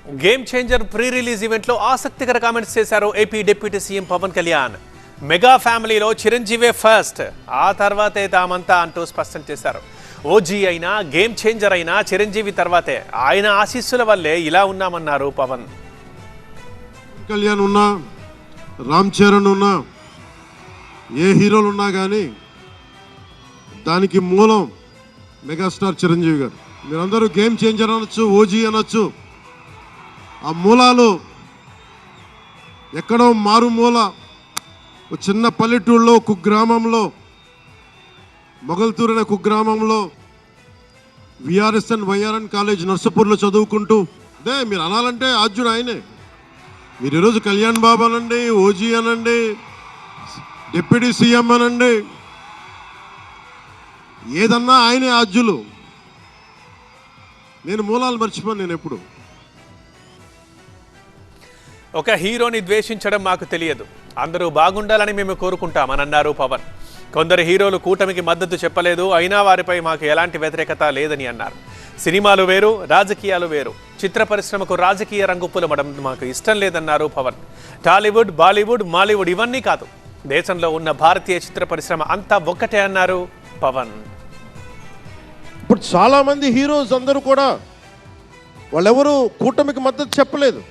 Game changer pre release ఈవెంట్లో ఆసక్తికర comments చేశారు AP deputy CM Pawan Kalyan. Mega ఫ్యామిలీలో చిరంజీవే ఫస్ట్, ఆ తర్వాతే తామంతా అంటూ స్పష్టం చేశారు. ఓజీ అయినా గేమ్ చేంజర్ అయినా చిరంజీవి తర్వాతే, ఆయన ఆశీస్సుల వల్లే ఇలా ఉన్నామన్నారు పవన్. కళ్యాణ్ ఉన్నా, రామ్ చరణ్ ఉన్నా, ఏ హీరోలు ఉన్నా కానీ దానికి మూలం మెగాస్టార్ చిరంజీవి గారు. మీరందరూ గేమ్ చేంజర్ అనొచ్చు, ఓజీ అనొచ్చు, ఆ మూలాలు ఎక్కడో మారుమూల ఒక చిన్న పల్లెటూళ్ళలో కుగ్రామంలో, మొగల్తూరు అనే కుగ్రామంలో విఆర్ఎస్ఎన్ వైఆర్ఎన్ కాలేజ్ నర్సపూర్లో చదువుకుంటూ, అదే మీరు అనాలంటే ఆద్యుడు ఆయనే. మీరు ఈరోజు కళ్యాణ్ బాబు అనండి, ఓజీ అనండి, డిప్యూటీ సీఎం అనండి, ఏదన్నా ఆయనే ఆద్యులు. నేను మూలాలు మర్చిపోను నేను ఎప్పుడు. ఒక హీరోని ద్వేషించడం మాకు తెలియదు, అందరూ బాగుండాలని మేము కోరుకుంటామని అన్నారు పవన్. కొందరు హీరోలు కూటమికి మద్దతు చెప్పలేదు, అయినా వారిపై మాకు ఎలాంటి వ్యతిరేకత లేదని అన్నారు. సినిమాలు వేరు, రాజకీయాలు వేరు, చిత్ర పరిశ్రమకు రాజకీయ రంగు పులమడం మాకు ఇష్టం లేదన్నారు పవన్. టాలీవుడ్, బాలీవుడ్, మాలీవుడ్ ఇవన్నీ కాదు, దేశంలో ఉన్న భారతీయ చిత్ర పరిశ్రమ అంతా ఒక్కటే అన్నారు పవన్. ఇప్పుడు చాలామంది హీరోస్ అందరూ కూడా వాళ్ళెవరూ కూటమికి మద్దతు చెప్పలేదు,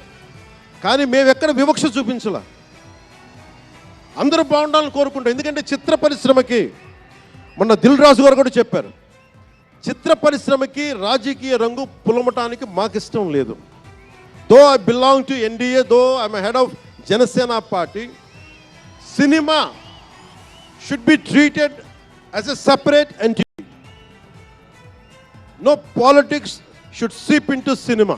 కానీ మేము ఎక్కడ వివక్ష చూపించాల, అందరూ బాగుండాలని కోరుకుంటాం. ఎందుకంటే చిత్ర పరిశ్రమకి మొన్న దిల్ రాజు గారు కూడా చెప్పారు, చిత్ర పరిశ్రమకి రాజకీయ రంగు పులమటానికి మాకు ఇష్టం లేదు. Though I belong to NDA, though I'm head of Janasena party, cinema should be treated as a separate entity. No politics should seep into cinema.